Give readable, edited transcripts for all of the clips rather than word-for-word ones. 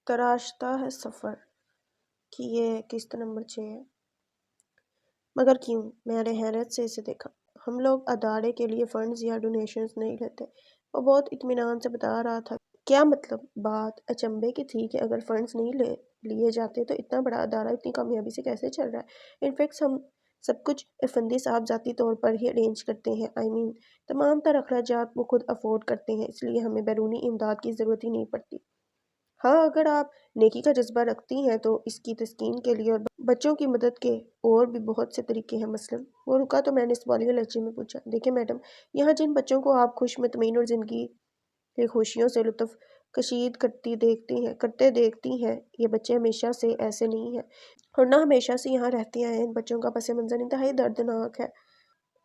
تراشتا ہے سفر کہ یہ قسط نمبر 6 ہے۔ مگر کیوں؟ میں نے حیرت سے اسے دیکھا۔ ہم لوگ ادارے کے لیے فنڈز یا ڈونیشنز نہیں لیتے۔ وہ بہت اطمینان سے بتا رہا تھا۔ کیا مطلب؟ بات اچنبھے کی تھی کہ اگر فنڈز نہیں لیے جاتے تو اتنا بڑا ادارہ اتنی کامیابی سے کیسے چل رہا ہے؟ انفیکٹ ہم سب کچھ افندی صاحب ذاتی طور پر ہی ارینج کرتے ہیں۔ تمام تر اخراجات وہ خود افورڈ کرتے ہیں، اس لیے ہمیں بیرونی امداد کی ضرورت ہی نہیں پڑتی۔ ہاں، اگر آپ نیکی کا جذبہ رکھتی ہیں تو اس کی تسکین کے لیے اور بچوں کی مدد کے اور بھی بہت سے طریقے ہیں۔ مثلاً وہ رکا تو میں نے سوالیہ لہجے میں پوچھا، دیکھیں میڈم، یہاں جن بچوں کو آپ خوش مطمئن اور زندگی کی خوشیوں سے لطف کشید کرتے دیکھتی ہیں، یہ بچے ہمیشہ سے ایسے نہیں ہیں اور نہ ہمیشہ سے یہاں رہتے آئے ہیں۔ ان بچوں کا پس منظر انتہائی دردناک ہے۔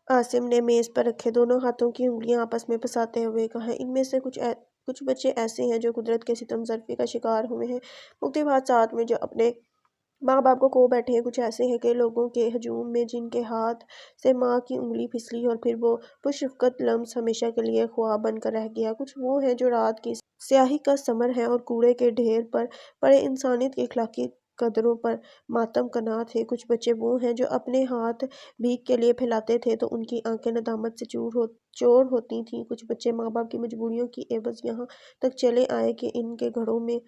عاصم نے میز پر رکھے دونوں ہاتھوں کی انگلیاں آپس میں پھنساتے ہوئے کہا، ان میں سے کچھ بچے ایسے ہیں جو قدرت کے ستم ظرفی کا شکار ہوئے ہیں، مختلف حادثات میں جو اپنے ماں باپ کو کھو بیٹھے ہیں۔ کچھ ایسے ہیں کہ لوگوں کے ہجوم میں جن کے ہاتھ سے ماں کی انگلی پھسلی اور پھر وہ پرشفقت لمس ہمیشہ کے لیے خواب بن کر رہ گیا۔ کچھ وہ ہیں جو رات کی سیاہی کا ثمر ہیں اور کوڑے کے ڈھیر پر پڑے انسانیت کی اخلاقی قدروں پر ماتم کنا تھے۔ کچھ بچے وہ ہیں جو اپنے ہاتھ بھیک کے لیے پھیلاتے تھے تو ان کی آنکھیں ندامت سے چور ہوتی تھیں۔ کچھ بچے ماں باپ کی مجبوریوں کی عوض یہاں تک چلے آئے کہ ان کے گھروں میں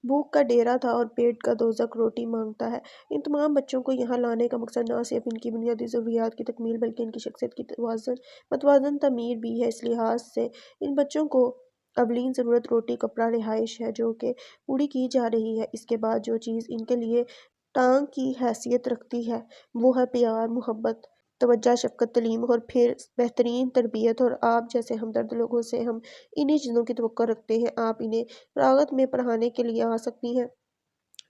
بھوک کا ڈیرا تھا اور پیٹ کا دوزخ روٹی مانگتا ہے۔ ان تمام بچوں کو یہاں لانے کا مقصد نہ صرف ان کی بنیادی ضروریات کی تکمیل بلکہ ان کی شخصیت کی متوازن تعمیر بھی ہے۔ اس لحاظ سے ان بچوں کو اولین ضرورت روٹی، کپڑا، رہائش ہے جو کہ پوری کی جا رہی ہے۔ اس کے بعد جو چیز ان کے لیے ٹانگ کی حیثیت رکھتی ہے وہ ہے پیار، محبت، توجہ، شفقت، تعلیم اور پھر بہترین تربیت۔ اور آپ جیسے ہمدرد لوگوں سے ہم انہی چیزوں کی توقع رکھتے ہیں۔ آپ انہیں فراغت میں پڑھانے کے لیے آ سکتی ہیں۔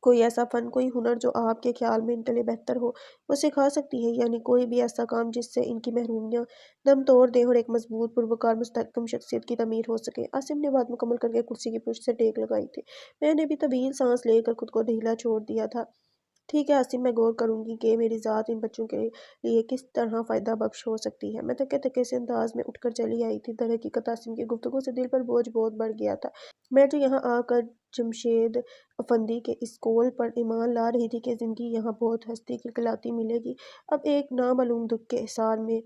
کوئی ایسا فن، کوئی ہنر جو آپ کے خیال میں ان کے لیے بہتر ہو وہ سکھا سکتی ہیں، یعنی کوئی بھی ایسا کام جس سے ان کی محرومیاں دم توڑ دیں اور ایک مضبوط، پروقار، مستحکم شخصیت کی تعمیر ہو سکے۔ عاصم نے بات مکمل کر کے کرسی کی پشت سے ٹیک لگائی تھی۔ میں نے بھی طویل سانس لے کر خود کو ڈھیلا چھوڑ دیا تھا۔ ٹھیک ہے عاصم، میں غور کروں گی کہ میری ذات ان بچوں کے لیے کس طرح فائدہ بخش ہو سکتی ہے۔ میں تھکے تھکے سے انداز میں اٹھ کر چلی آئی تھی۔ در حقیقت عاصم کی گفتگو سے دل پر بوجھ بہت بڑھ گیا تھا۔ میں جو یہاں آ کر جمشید افندی کے اس قول پر ایمان لا رہی تھی کہ زندگی یہاں بہت ہستی کھلکھلاتی ملے گی، اب ایک نامعلوم دکھ کے حصار میں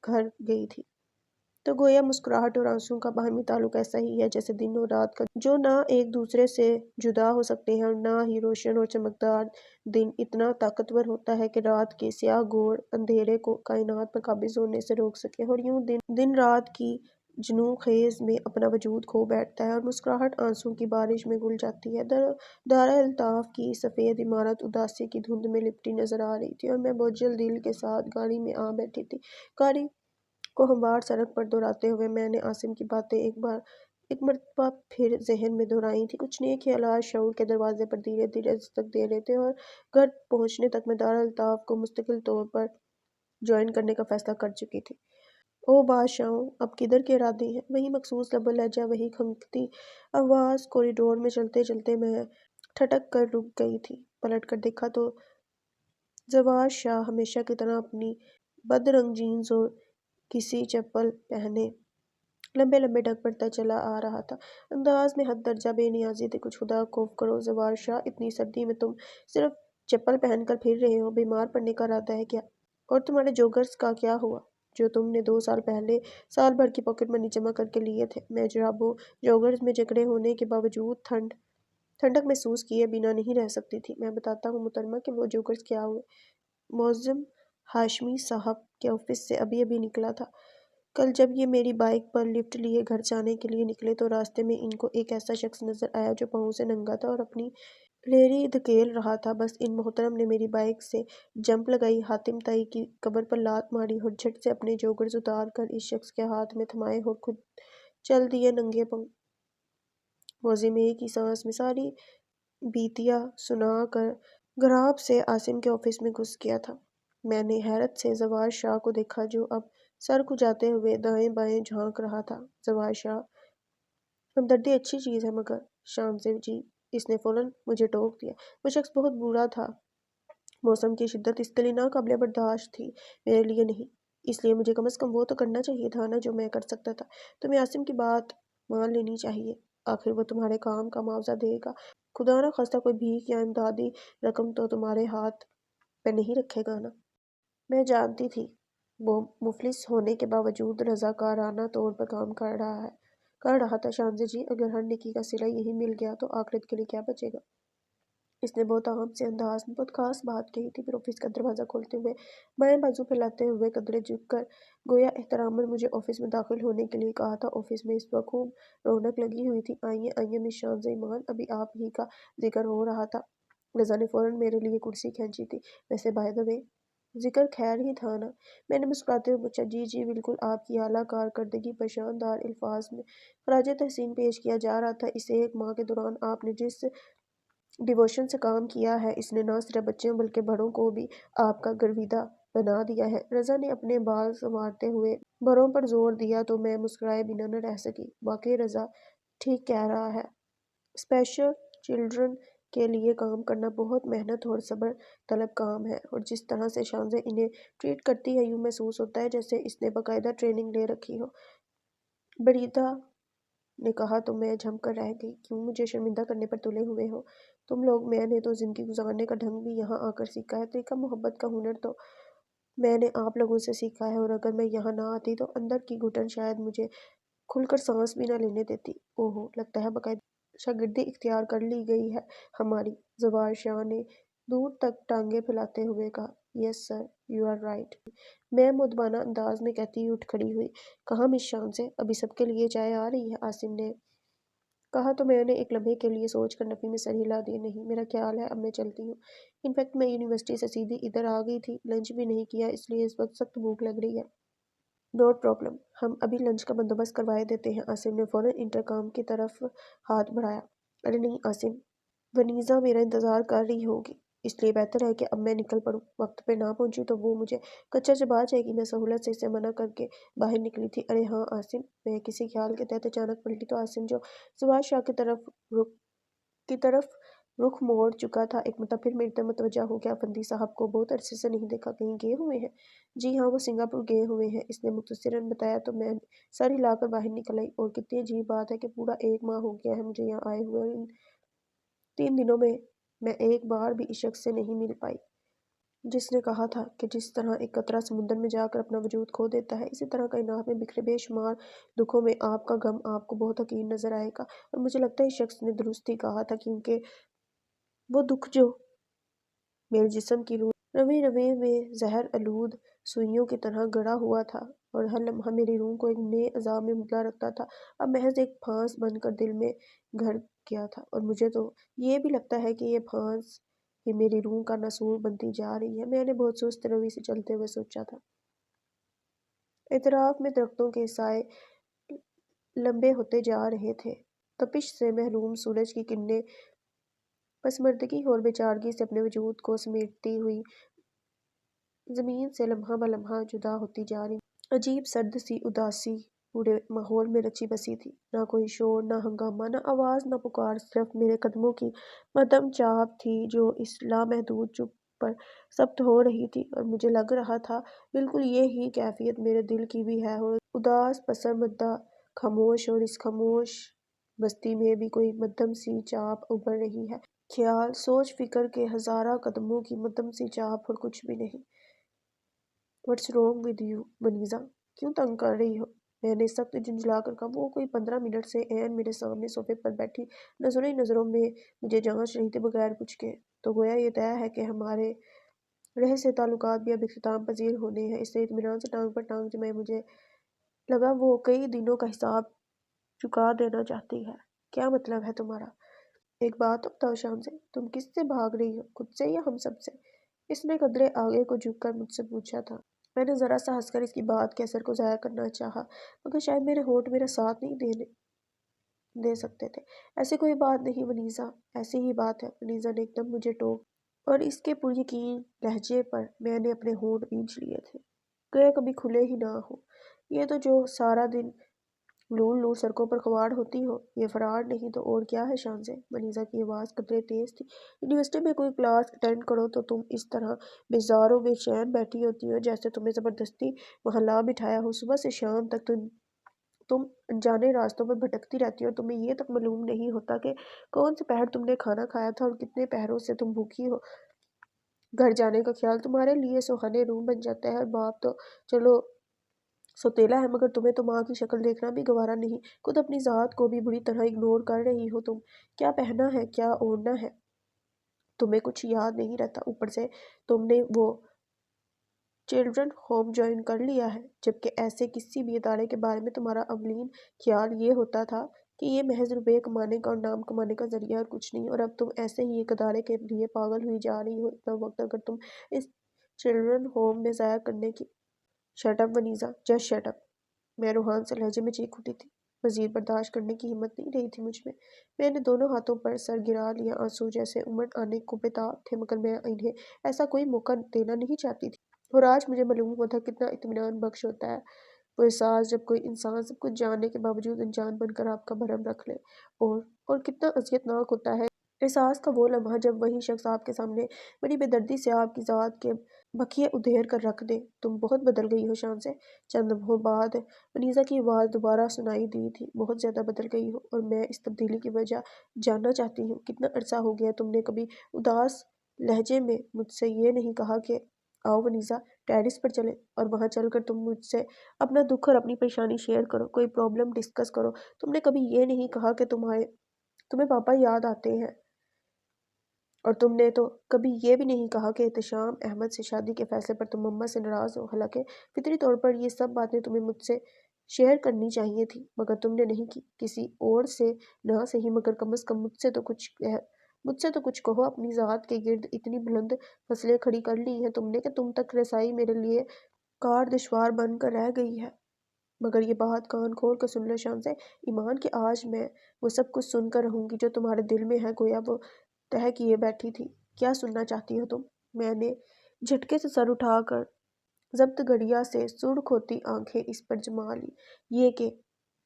گھر گئی تھی۔ تو گویا مسکراہٹ اور آنسوں کا باہمی تعلق ایسا ہی ہے جیسے دن اور رات کا، جو نہ ایک دوسرے سے جدا ہو سکتے ہیں اور نہ ہی روشن اور چمکدار دن اتنا طاقتور ہوتا ہے کہ رات کے سیاہ گور اندھیرے کو کائنات پر قابض ہونے سے روک سکے۔ اور یوں دن رات کی جنوں خیز میں اپنا وجود کھو بیٹھتا ہے اور مسکراہٹ آنسوں کی بارش میں گل جاتی ہے۔ دارالطاف کی سفید عمارت اداسی کی دھند میں لپٹی نظر آ رہی تھی اور میں بوجھل دل کے ساتھ گاڑی میں آ بیٹھی تھی۔ گاڑی کو ہموار سڑک پر دہراتے ہوئے میں نے عاصم کی باتیں ایک مرتبہ پھر ذہن میں دہرائی تھیں۔ کچھ نئے خیالات شعور کے دروازے پر دھیرے دھیرے دستک دے رہے تھے اور گھر پہنچنے تک میں دارالطاف کو مستقل طور پر جوائن کرنے کا فیصلہ کر چکی تھی۔ او بادشاہوں، اب کدھر کے ارادے ہیں؟ وہی مخصوص لب و لہجہ، وہی کھنگتی آواز۔ کوریڈور میں چلتے چلتے میں ٹھٹک کر رک گئی تھی۔ پلٹ کر دیکھا تو زوار شاہ ہمیشہ کی طرح اپنی بدرنگ جینز اور گھسی چپل پہنے لمبے لمبے ڈگ بڑھتا چلا آ رہا تھا۔ انداز میں حد درجہ بے نیازی تھی۔ کچھ خدا خوف کرو زوار شاہ، اتنی سردی میں تم صرف چپل پہن کر پھر رہے ہو، بیمار پڑنے کا ارادہ ہے کیا؟ اور تمہارے جوگرز کا کیا ہوا جو تم نے 2 سال پہلے سال بھر کی پاکٹ منی جمع کر کے لیے تھے؟ میں جرابوں جوگرز میں جکڑے ہونے کے باوجود ٹھنڈک محسوس کیے بنا نہیں رہ سکتی تھی۔ میں بتاتا ہوں محترمہ کہ وہ جوگرز کیا ہوئے۔ معظم ہاشمی صاحب کے آفس سے ابھی نکلا تھا۔ کل جب یہ میری بائیک پر لفٹ لیے گھر جانے کے لیے نکلے تو راستے میں ان کو ایک ایسا شخص نظر آیا جو پاؤں سے ننگا تھا اور اپنی لیری دھکیل رہا تھا۔ بس ان محترم نے میری بائیک سے جمپ لگائی، حاتم تائی کی قبر پر لات ماری اور جھٹ سے اپنے جوگرز اتار کر اس شخص کے ہاتھ میں تھمائے اور خود چل دیے ننگے پاؤں۔ معظم ایک ہی سانس میں ساری بیتیا سنا کر گھراب سے عاصم کے آفس میں گھس گیا تھا۔ میں نے حیرت سے زوار شاہ کو دیکھا جو اب سر کھجاتے ہوئے دائیں بائیں جھانک رہا تھا۔ زوار شاہ، ہمدردی اچھی چیز ہے مگر شان سے جی، اس نے فوراً مجھے ٹوک دیا۔ وہ شخص بہت برا تھا۔ موسم کی شدت اس کے لیے ناقابل برداشت تھی، میرے لیے نہیں۔ اس لیے مجھے کم از کم وہ تو کرنا چاہیے تھا نا جو میں کر سکتا تھا۔ تمہیں عاصم کی بات مان لینی چاہیے۔ आखिर वो तुम्हारे काम का मुआवजा देगा। खुदा ना खास्ता कोई भीख या इमदादी रकम तो तुम्हारे हाथ पे नहीं रखेगा ना। मैं जानती थी वो मुफलिस होने के बावजूद रजाकाराना तौर पर काम कर रहा था। शांजे जी, अगर हर नेकी का सिला यही मिल गया तो आखिरत के लिए क्या बचेगा। इसने बहुत आम से अंदाज में बहुत खास बात कही थी। फिर ऑफिस का दरवाज़ा खोलते हुए बाएं बाजू फैलाते हुए कदरे झुक कर गोया एहतरामन मुझे ऑफिस में दाखिल होने के लिए कहा था। ऑफिस में इस वक्त खूब रौनक लगी हुई थी। आइए आइए मिस शांजे ईमान, अभी आप ही का जिक्र हो रहा था। रजा ने फौरन मेरे लिए कुर्सी खींची थी। वैसे बाय द वे, जिक्र खैर ही था ना। मैंने मुस्कुराते हुए पूछा। जी जी बिल्कुल, आपकी आला कारकर्दगी पर शानदार अल्फाज में खराज तहसीन पेश किया जा रहा था। इस एक माह के दौरान आपने जिस डिवोशन से काम किया है, इसने ना सिर्फ बच्चों बल्कि बड़ों को भी आपका गर्विदा बना दिया है। रजा ने अपने बाल संवारते हुए बड़ों पर जोर दिया तो मैं मुस्कुराए बिना न रह सकी। वाकई रजा ठीक कह रहा है। स्पेशल चिल्ड्रन के लिए काम करना बहुत मेहनत और सब्र तलब काम है, और जिस तरह से शांजे इन्हें ट्रीट करती है यूं महसूस होता है जैसे इसने बाकायदा ट्रेनिंग ले रखी हो। बरीदा ने कहा तो मैं झम कर रह गई। क्यों मुझे शर्मिंदा करने पर तुले हुए हो तुम लोग? मैंने तो जिंदगी गुजारने का ढंग भी यहाँ आकर सीखा है। तरीका मोहब्बत का हुनर तो मैंने आप लोगों से सीखा है, और अगर मैं यहाँ ना आती तो अंदर की घुटन शायद मुझे खुलकर सांस भी ना लेने देती। ओहो, लगता है बाकायदा शागिर्दी इख्तियार कर ली गई है हमारी। जवार शाह ने दूर तक टांगे फैलाते हुए कहा। Yes sir, you are right. मैं मुदबाना अंदाज में कहती हुई उठ खड़ी हुई। कहाँ मिस शान से, अभी सबके लिए चाय आ रही है? आसिम ने कहा तो मैंने एक लम्हे के लिए सोच कर नफ़ी में सर हिला दिया। नहीं, मेरा ख्याल है अब मैं चलती हूँ। इनफैक्ट मैं यूनिवर्सिटी से सीधी इधर आ गई थी, लंच भी नहीं किया, इसलिए इस वक्त सख्त भूख लग रही है। नोट प्रॉब्लम, हम अभी लंच का बंदोबस्त करवाए देते हैं। आसिम ने फौरन इंटरकॉम की तरफ हाथ बढ़ाया। अरे नहीं आसिम, वनीज़ा मेरा इंतज़ार कर रही होगी, इसलिए बेहतर है कि अब मैं निकल पड़ूँ। वक्त पे ना पहुंची तो वो मुझे कच्चा चबा जाएगी। मैं सहूलत से इसे मना करके बाहर निकली थी। अरे हाँ आसिम, मैं किसी ख्याल के तहत अचानक पलटी तो आसिम, जो सुभाष शाह की तरफ रुख मोड़ चुका था, एक मतलब फिर मेरी तरफ मुतवज्जा हो गया। फंदी साहब को बहुत अरसे से नहीं देखा, कहीं गए हुए हैं? जी हाँ, वो सिंगापुर गए हुए हैं, इसने मुख्तसरन बताया तो मैं सर हिलाकर बाहर निकल आई। और कितनी अजीब बात है कि पूरा एक माह हो गया है मुझे यहाँ आए हुए, और इन 3 दिनों में मैं एक बार भी इस शख्स से नहीं मिल पाई जिसने कहा था कि जिस तरह एक कतरा समुद्र में जाकर अपना वजूद खो देता है, इसी तरह कायनात में बिखरे बेशुमार दुखों में आपका गम आपको बहुत हकीर नजर आएगा। और मुझे लगता है इस शख्स ने दुरुस्त ही कहा था, क्योंकि वो दुख जो मेरे जिस्म की रवे रवे में जहर आलूद सुइयों की तरह गड़ा हुआ था, और हर लम्हा मेरी रूह को एक नए अजाब में मुबतला रखता था, अब महज एक फांस बनकर दिल में घर गया था। और मुझे तो ये भी लगता है कि ये फांस ही मेरी रूह का नसूर बनती जा रही है। मैंने बहुत सुस्त रवि से चलते हुए सोचा था। इतराफ में दरख्तों के साए लंबे होते जा रहे थे। तपिश से महरूम सूरज की किरणें पसमर्दगी और बेचारगी से अपने वजूद को समेटती हुई जमीन से लम्हा ब लम्हा जुदा होती जा रही। अजीब सर्द सी उदासी पूरे माहौल में रची बसी थी। ना कोई शोर, ना हंगामा, ना आवाज, ना पुकार, सिर्फ मेरे कदमों की मदम चाहत थी जो इस लामहदूद चुप पर सब्त हो रही थी। और मुझे लग रहा था बिल्कुल ये ही कैफियत मेरे दिल की भी है, और उदास पसमद्दा खामोश, और इस खामोश बस्ती में भी कोई मध्यम सी चाप उभर रही है। ख्याल, सोच, फिक्र के हजारा कदमों की मध्यम सी चाप, और कुछ भी नहीं। व्हाट्स रॉन्ग विद यू वनीजा, क्यों तंग कर रही हो? मैंने सख्त झुंझलाकर कहा। वो कोई 15 मिनट से ऐन मेरे सामने सोफे पर बैठी नजरों ही नजरों में मुझे जांच रही थी बगैर कुछ के। तो गोया ये तय है कि हमारे रह से ताल्लुकात भी अब इख्तिताम पजीर होने हैं। इससे इत्मीनान से टांग पर टांग जमाए मुझे लगा वो कई दिनों का हिसाब चुका देना चाहती है। क्या मतलब है तुम्हारा? एक बात बताओ शाम से, तुम किससे भाग रही हो, खुद से या हम सब से? इसने कदरे आगे को झुककर मुझसे पूछा था। मैंने जरा सा हंसकर इसकी बात के असर को जाया करना चाहा, मगर शायद मेरे होंठ मेरा साथ नहीं दे सकते थे। ऐसी कोई बात नहीं वनीजा, ऐसी ही बात है। वनीजा ने एकदम मुझे टोक, और इसके पुरयकीन लहजे पर मैंने अपने होंठ भींच लिए थे, गए कभी खुले ही ना हो। ये तो जो सारा दिन लूल लूल सड़कों पर खवाड़ होती हो, ये फरार नहीं तो और क्या है शान से? मनीजा की आवाज़ कतरे तेज थी। यूनिवर्सिटी में कोई क्लास अटेंड करो तो तुम इस तरह बेजारो बेचैन बैठी होती हो जैसे तुम्हें ज़बरदस्ती वहाँ ला बिठाया हो। सुबह से शाम तक तुम तुम अनजाने रास्तों पर भटकती रहती हो और तुम्हें ये तक मालूम नहीं होता कि कौन से पहर तुमने खाना खाया था और कितने पहरों से तुम भूखी हो। घर जाने का ख्याल तुम्हारे लिए सुहाने रूम बन जाता है। बाप तो चलो सौतेला है, मगर तुम्हें तो माँ की शक्ल देखना भी गवारा नहीं। खुद अपनी ज़ात को भी बुरी तरह इग्नोर कर रही हो तुम। क्या पहना है, क्या ओढ़ना है, तुम्हें कुछ याद नहीं रहता। ऊपर से तुमने वो चिल्ड्रन होम ज्वाइन कर लिया है, जबकि ऐसे किसी भी इदारे के बारे में तुम्हारा अवलीन ख्याल ये होता था कि ये महज रुपये कमाने का और नाम कमाने का जरिया और कुछ नहीं। और अब तुम ऐसे ही एक इदारे के लिए पागल हुई जा रही हो। इतना वक्त अगर तुम इस चिल्ड्रन होम में ज़ाया करने की। Shut up Vaneeza, just shut up. मैं रूहान से लहजे में चीख उठी थी। मजीद बर्दाश्त करने की हिम्मत नहीं रही थी मुझ में। मैंने दोनों हाथों पर सर गिरा लिया। आंसू जैसे उमड़ आने को बेताब थे, मगर मैं इन्हें ऐसा कोई मौका देना नहीं चाहती थी। और आज मुझे मालूम हुआ था कितना इत्मीनान बख्श होता है वो एहसास जब कोई इंसान सब कुछ जानने के बावजूद अनजान बनकर आपका भरम रख ले। और कितना अजियतनाक होता है एहसास का वो लम्हा जब वही शख्स आपके सामने बड़ी बेदर्दी से आपकी ज़ात के बखिए उधेड़ कर रख दे। तुम बहुत बदल गई हो शान से। चंद लम्हों बाद वनीज़ा की आवाज़ दोबारा सुनाई दी थी। बहुत ज़्यादा बदल गई हो, और मैं इस तब्दीली की वजह जानना चाहती हूँ। कितना अरसा हो गया तुमने कभी उदास लहजे में मुझसे ये नहीं कहा कि आओ वनीज़ा, टेरिस पर चले, और वहाँ चलकर तुम मुझसे अपना दुख और अपनी परेशानी शेयर करो, कोई प्रॉब्लम डिस्कस करो। तुमने कभी ये नहीं कहा कि तुम्हें पापा याद आते हैं, और तुमने तो कभी ये भी नहीं कहा कि एहतशाम अहमद से शादी के फैसले पर तुम मम्मा से नाराज़ हो। हालांकि फितरी तौर पर ये सब बातें तुम्हें मुझसे शेयर करनी चाहिए थी, मगर तुमने नहीं की। किसी और से ना सही, मगर कम अज़ कम मुझसे तो कुछ कहो। अपनी ज़ात के गिर्द इतनी बुलंद फसलें खड़ी कर ली हैं तुमने कि तुम तक रसाई मेरे लिए कार दुश्वार बनकर रह गई है। मगर ये बात कान खोल कर सुन लो शाम से। ईमान कि आज मैं वो सब कुछ सुनकर रहूंगी जो तुम्हारे दिल में है, गोया वो तह किए बैठी थी। क्या सुनना चाहती हो तुम? मैंने झटके से सर उठाकर जब्त गड़िया से सुर्ख होती आंखें इस पर जमा ली। ये कि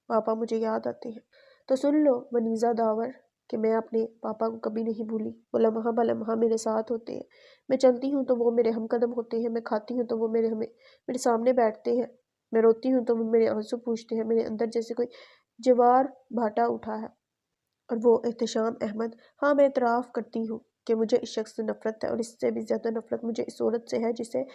पापा मुझे याद आते हैं। तो सुन लो वनीज़ा दावर, कि मैं अपने पापा को कभी नहीं भूली। वो लम्हा बलम्हा मेरे साथ होते हैं। मैं चलती हूँ तो वो मेरे हमकदम होते हैं। मैं खाती हूँ तो वो मेरे सामने बैठते हैं। मैं रोती हूँ तो वो मेरे आंसू पूछते हैं। मेरे अंदर जैसे कोई जवार भाटा उठा है। और वो एहतशाम अहमद। हाँ, मैं इतराफ़ करती हूँ कि मुझे इस शख्स से नफ़रत है, और इससे भी ज़्यादा नफ़रत मुझे इस औरत से है जिसे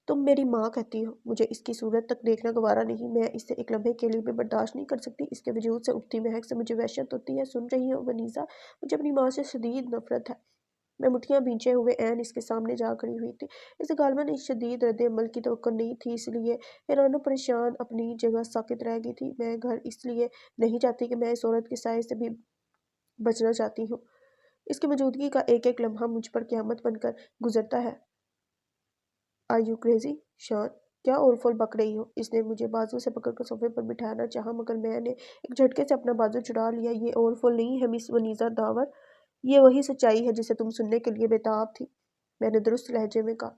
तुम मेरी माँ कहती हो। मुझे इसकी सूरत तक देखना गवारा नहीं। मैं इसे एक लम्हे के लिए भी बर्दाश्त नहीं कर सकती। इसके वजूद से उठती महक से मुझे वहशत होती है। सुन रही हो वनीज़ा, मुझे अपनी माँ से शदीद नफ़रत है। मैं मुठ्ठियाँ भींचे हुए ऐन इसके सामने जा खड़ी हुई थी। इसे गालबन इस शदीद रद्द अमल की तवक्को नहीं थी, इसलिए हैरान और परेशान अपनी जगह साकित रह गई थी। मैं घर इसलिए नहीं चाहती कि मैं इस औरत के साए से भी बचना चाहती हूँ। इसकी मौजूदगी का एक एक लम्हा मुझ पर क़यामत बनकर गुजरता है। आर यू क्रेजी शान? क्या ओल-फोल बक रही हो? इसने मुझे बाजू से पकड़कर सोफे पर बिठाना चाहा, मगर मैंने एक झटके से अपना बाजू छुड़ा लिया। ये ओल-फोल नहीं है मिस वनीज़ा दावर, ये वही सच्चाई है जिसे तुम सुनने के लिए बेताब थी। मैंने दुरुस्त लहजे में कहा।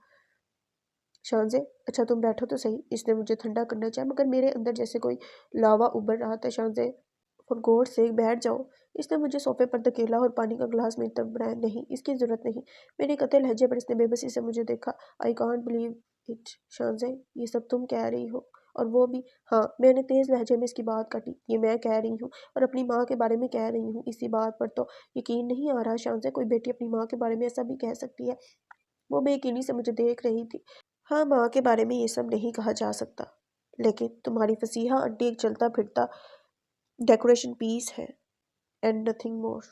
शानज़े, अच्छा तुम बैठो तो सही। इसने मुझे ठंडा करना चाहा, मगर मेरे अंदर जैसे कोई लावा उबल रहा था। शानज़े, और गौर से बैठ जाओ। इसने मुझे सोफे पर धकेला और पानी का गिलास मेरी तरफ बढ़ाया। नहीं, इसकी ज़रूरत नहीं। मेरे कतई लहजे पर इसने बेबसी से मुझे देखा। आई कांट बिलीव इट शानज़े, ये सब तुम कह रही हो, और वो भी? हाँ, मैंने तेज़ लहजे में इसकी बात काटी। ये मैं कह रही हूँ, और अपनी माँ के बारे में कह रही हूँ। इसी बात पर तो यकीन नहीं आ रहा शानज़े, कोई बेटी अपनी माँ के बारे में ऐसा भी कह सकती है? वो बेयकीनी से मुझे देख रही थी। हाँ, माँ के बारे में ये सब नहीं कहा जा सकता, लेकिन तुम्हारी फसीहा आंटी एक चलता फिरता डेकोरेशन पीस है, एंड नथिंग मोर।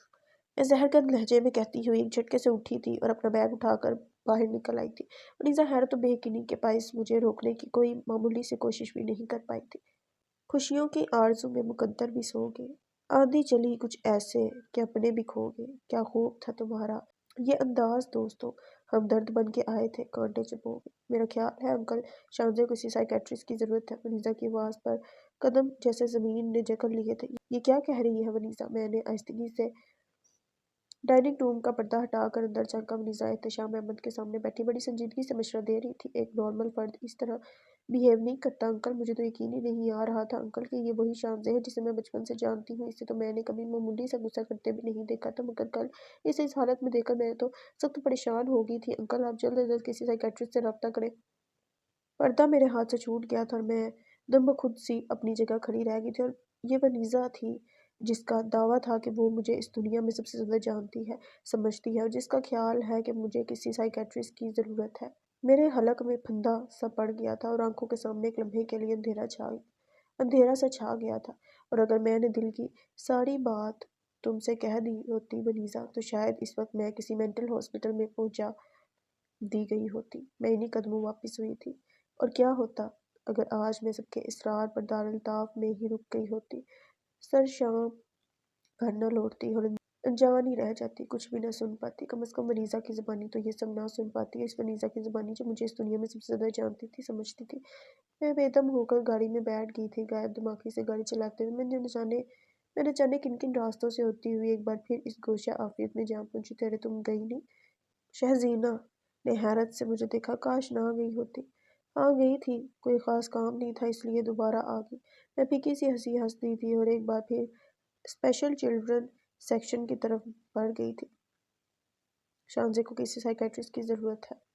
मैं जहरगंद लहजे में कहती हुई एक झटके से उठी थी और अपना बैग उठाकर बाहर निकल आई थी। अनीसा हैरत और बेयकीनी के बायस मुझे रोकने की कोई मामूली सी कोशिश भी नहीं कर पाई थी। खुशियों की आरज़ू में मुकद्दर भी सो गए। आंधी चली कुछ ऐसे कि अपने भी खो गए। क्या खूब था तुम्हारा ये अंदाज दोस्तों। हमदर्द बन के आए थे, कांटे चुभो गए। मेरा ख्याल है अंकल शानजे को किसी साइकेट्रिस्ट की ज़रूरत है। वनीज़ा की आवाज़ पर कदम जैसे ज़मीन ने जकड़ लिए थे। ये क्या कह रही है वनीज़ा? मैंने आहिस्तगी से डाइनिंग रूम का पर्दा हटाकर अंदर झाँका। वनीज़ा एहतशाम अहमद के सामने बैठी बड़ी संजीदगी से मशवरा दे रही थी। एक नॉर्मल फर्द इस तरह बिहेव नहीं करता अंकल। मुझे तो यकीन ही नहीं आ रहा था अंकल कि ये वही शानज़े है जिसे मैं बचपन से जानती हूँ। इसे तो मैंने कभी मामूली सा गुस्सा करते भी नहीं देखा था, मगर कल इसे इस हालत में देखकर मैं तो सख्त परेशान हो गई थी। अंकल, आप जल्द अज जल्द किसी साइकेट्रिस्ट से रब्ता करें। पर्दा मेरे हाथ से छूट गया था और मैं दम खुद सी अपनी जगह खड़ी रह गई थी, और یہ ونیزا تھی جس کا دعویٰ تھا کہ وہ مجھے اس دنیا میں سب سے زیادہ جانتی ہے، سمجھتی ہے، اور جس کا خیال ہے کہ مجھے کسی سائیکیٹرسٹ کی ضرورت ہے۔ میرے حلق میں پھندا سا پڑ گیا تھا اور آنکھوں کے سامنے ایک لمحے کے لیے اندھیرا سا چھا گیا تھا، اور اگر میں نے دل کی ساری بات تم سے کہہ دی ہوتی ونیزا، تو شاید اس وقت میں کسی مینٹل ہاسپٹل میں پہنچا دی گئی ہوتی۔ میں انہی قدموں واپس ہوئی تھی، اور کیا ہوتا اگر آج میں سب کے اصرار پر دارالطاف میں ہی رک گئی ہوتی، سر شام گھر نہ لوٹتی اور انجان ہی رہ جاتی، کچھ بھی نہ سن پاتی، کم از کم ونیزا کی زبانی تو یہ سب نہ سن پاتی، اس ونیزا کی زبانی جو مجھے اس دنیا میں سب سے زیادہ جانتی تھی، سمجھتی تھی۔ میں بے دم ہو کر گاڑی میں بیٹھ گئی تھی، غائب دماغی سے گاڑی چلاتے ہوئے میں نہ جانے کن کن راستوں سے ہوتی ہوئی ایک بار پھر اس گوشہ عافیت میں جا پہنچی۔ تیرے تم گئی نہیں؟ شہزینہ نے حیرت سے مجھے دیکھا۔ کاش نہ گئی ہوتی۔ ہاں گئی تھی، کوئی خاص کام نہیں تھا اس لیے دوبارہ آ گئی۔ میں پھیکی سی ہنسی ہنس دی تھی اور ایک بار پھر اسپیشل چلڈرن سیکشن کی طرف بڑھ گئی تھی۔ شانزے کو کسی سائیکیٹرسٹ کی ضرورت ہے۔